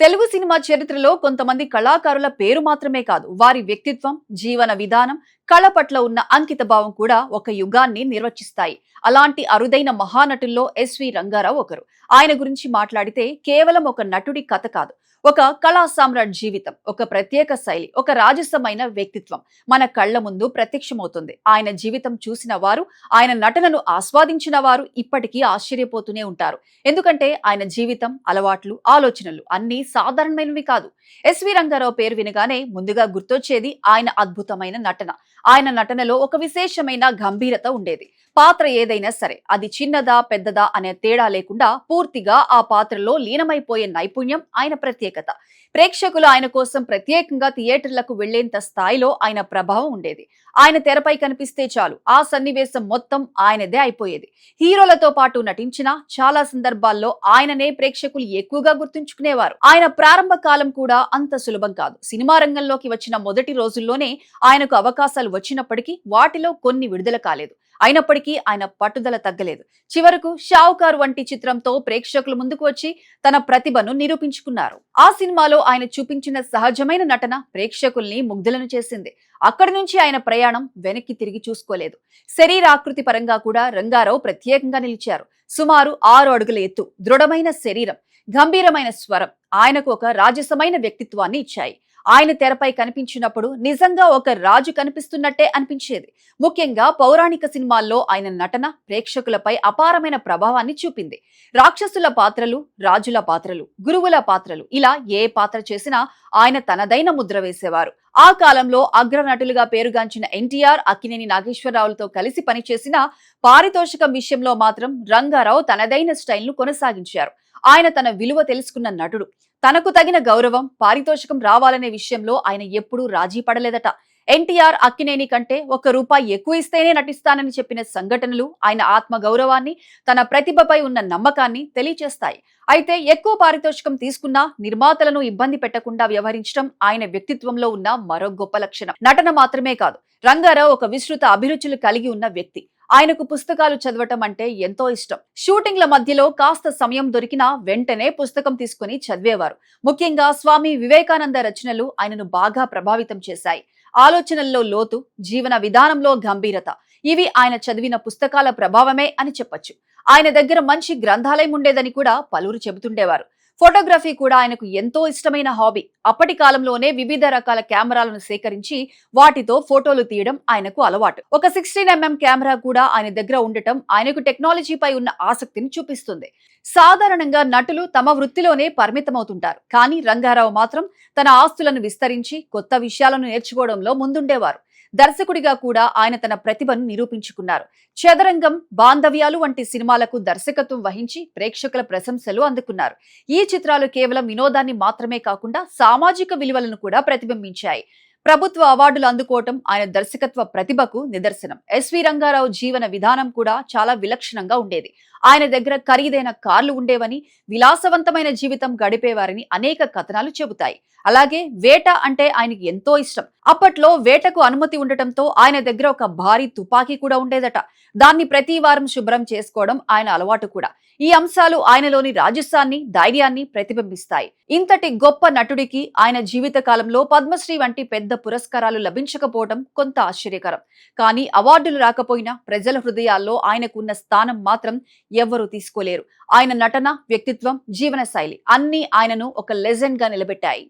Telugu cinema చరిత్రలో కొంతమంది కళాకారుల పేరు మాత్రమే కాదు, వారి వ్యక్తిత్వం, జీవన విధానం, కళ పట్ల ఉన్న అంకిత భావం కూడా ఒక యుగాన్ని నిర్వచిస్తాయి. అలాంటి అరుదైన మహానటుల్లో ఎస్వి రంగారావు ఒకరు. ఆయన గురించి మాట్లాడితే కేవలం ఒక నటుడి కథ కాదు, ఒక కళా సామ్రాట్ జీవితం, ఒక ప్రత్యేక శైలి, ఒక రాజసమైన వ్యక్తిత్వం మన కళ్ల ముందు ప్రత్యక్షమవుతుంది. ఆయన జీవితం చూసిన వారు, ఆయన నటనను ఆస్వాదించిన వారు ఇప్పటికీ ఆశ్చర్యపోతూనే ఉంటారు. ఎందుకంటే ఆయన జీవితం, అలవాట్లు, ఆలోచనలు అన్నీ సాధారణమైనవి కాదు. ఎస్వి రంగారావు పేరు వినగానే ముందుగా గుర్తొచ్చేది ఆయన అద్భుతమైన నటన. ఆయన నటనలో ఒక విశేషమైన గంభీరత ఉండేది. పాత్ర ఏదైనా సరే, అది చిన్నదా పెద్దదా అనే తేడా లేకుండా పూర్తిగా ఆ పాత్రలో లీనమైపోయే నైపుణ్యం ఆయన ప్రత్యేకత. ప్రేక్షకులు ఆయన కోసం ప్రత్యేకంగా థియేటర్లకు వెళ్లేంత స్థాయిలో ఆయన ప్రభావం ఉండేది. ఆయన తెరపై కనిపిస్తే చాలు, ఆ సన్నివేశం మొత్తం ఆయనదే అయిపోయేది. హీరోలతో పాటు నటించిన చాలా సందర్భాల్లో ఆయననే ప్రేక్షకులు ఎక్కువగా గుర్తుంచుకునేవారు. ఆయన ప్రారంభ కాలం కూడా అంత సులభం కాదు. సినిమా రంగంలోకి వచ్చిన మొదటి రోజుల్లోనే ఆయనకు అవకాశాలు వచ్చినప్పటికీ వాటిలో కొన్ని విడుదల కాలేదు. అయినప్పటికీ ఆయన పట్టుదల తగ్గలేదు. చివరకు షావుకారు వంటి చిత్రంతో ప్రేక్షకుల ముందుకు వచ్చి తన ప్రతిభను నిరూపించుకున్నారు. ఆ సినిమాలో ఆయన చూపించిన సహజమైన నటన ప్రేక్షకుల్ని ముగ్ధులను చేసింది. అక్కడి నుంచి ఆయన ప్రయాణం వెనక్కి తిరిగి చూసుకోలేదు. శరీరాకృతి పరంగా కూడా రంగారావు ప్రత్యేకంగా నిలిచారు. సుమారు 6 అడుగుల ఎత్తు, దృఢమైన శరీరం, గంభీరమైన స్వరం ఆయనకు ఒక రాజసమైన వ్యక్తిత్వాన్ని ఇచ్చాయి. ఆయన తెరపై కనిపించినప్పుడు నిజంగా ఒక రాజు కనిపిస్తున్నట్టే అనిపించేది. ముఖ్యంగా పౌరాణిక సినిమాల్లో ఆయన నటన ప్రేక్షకులపై అపారమైన ప్రభావాన్ని చూపింది. రాక్షసుల పాత్రలు, రాజుల పాత్రలు, గురువుల పాత్రలు, ఇలా ఏ పాత్ర చేసినా ఆయన తనదైన ముద్ర వేసేవారు. ఆ కాలంలో అగ్ర నటులుగా పేరుగాంచిన ఎన్టీఆర్, అక్కినేని నాగేశ్వరరావులతో కలిసి పనిచేసిన పారితోషికం విషయంలో మాత్రం రంగారావు తనదైన స్టైల్ను కొనసాగించారు. ఆయన తన విలువ తెలుసుకున్న నటుడు. తనకు తగిన గౌరవం, పారితోషికం రావాలనే విషయంలో ఆయన ఎప్పుడూ రాజీ పడలేదట. ఎన్టీఆర్, అక్కినేని కంటే ₹1 ఎక్కువ ఇస్తేనే నటిస్తానని చెప్పిన సంఘటనలు ఆయన ఆత్మ గౌరవాన్ని, తన ప్రతిభపై ఉన్న నమ్మకాన్ని తెలియచేస్తాయి. అయితే ఎక్కువ పారితోషికం తీసుకున్నా నిర్మాతలను ఇబ్బంది పెట్టకుండా వ్యవహరించడం ఆయన వ్యక్తిత్వంలో ఉన్న మరో గొప్ప లక్షణం. నటన మాత్రమే కాదు, రంగారావు ఒక విస్తృత అభిరుచులు కలిగి ఉన్న వ్యక్తి. ఆయనకు పుస్తకాలు చదవటం అంటే ఎంతో ఇష్టం. షూటింగ్ల మధ్యలో కాస్త సమయం దొరికినా వెంటనే పుస్తకం తీసుకుని చదివేవారు. ముఖ్యంగా స్వామి వివేకానంద రచనలు ఆయనను బాగా ప్రభావితం చేశాయి. ఆలోచనల్లో లోతు, జీవన విధానంలో గంభీరత, ఇవి ఆయన చదివిన పుస్తకాల ప్రభావమే అని చెప్పొచ్చు. ఆయన దగ్గర మంచి గ్రంథాలయం ఉండేదని కూడా పలువురు చెబుతుండేవారు. ఫోటోగ్రఫీ కూడా ఆయనకు ఎంతో ఇష్టమైన హాబీ. అప్పటి కాలంలోనే వివిధ రకాల కెమెరాలను సేకరించి వాటితో ఫోటోలు తీయడం ఆయనకు అలవాటు. ఒక 16mm కెమెరా కూడా ఆయన దగ్గర ఉండటం ఆయనకు టెక్నాలజీపై ఉన్న ఆసక్తిని చూపిస్తుంది. సాధారణంగా నటులు తమ వృత్తిలోనే పరిమితమవుతుంటారు. కానీ రంగారావు మాత్రం తన ఆస్తులను విస్తరించి కొత్త విషయాలను నేర్చుకోవడంలో ముందుండేవారు. దర్శకుడిగా కూడా ఆయన తన ప్రతిభను నిరూపించుకున్నారు. చదరంగం, బాంధవ్యాలు వంటి సినిమాలకు దర్శకత్వం వహించి ప్రేక్షకుల ప్రశంసలు అందుకున్నారు. ఈ చిత్రాలు కేవలం వినోదాన్ని మాత్రమే కాకుండా సామాజిక విలువలను కూడా ప్రతిబింబించాయి. ప్రభుత్వ అవార్డులు అందుకోవటం ఆయన దర్శకత్వ ప్రతిభకు నిదర్శనం. ఎస్వి రంగారావు జీవన విధానం కూడా చాలా విలక్షణంగా ఉండేది. ఆయన దగ్గర ఖరీదైన కార్లు ఉండేవని, విలాసవంతమైన జీవితం గడిపేవారని అనేక కథనాలు చెబుతాయి. అలాగే వేట అంటే ఆయనకి ఎంతో ఇష్టం. అప్పట్లో వేటకు అనుమతి ఉండటంతో ఆయన దగ్గర ఒక భారీ తుపాకీ కూడా ఉండేదట. దాన్ని ప్రతి వారం శుభ్రం చేసుకోవడం ఆయన అలవాటు కూడా. ఈ అంశాలు ఆయనలోని రాజసాన్ని, ధైర్యాన్ని ప్రతిబింబిస్తాయి. ఇంతటి గొప్ప నటుడికి ఆయన జీవిత కాలంలో పద్మశ్రీ వంటి పెద్ద పురస్కారాలు లభించకపోవడం కొంత ఆశ్చర్యకరం. కానీ అవార్డులు రాకపోయినా ప్రజల హృదయాల్లో ఆయనకున్న స్థానం మాత్రం ఎవ్వరూ తీసుకోలేరు. ఆయన నటన, వ్యక్తిత్వం, జీవన శైలి అన్నీ ఆయనను ఒక లెజెండ్ గా నిలబెట్టాయి.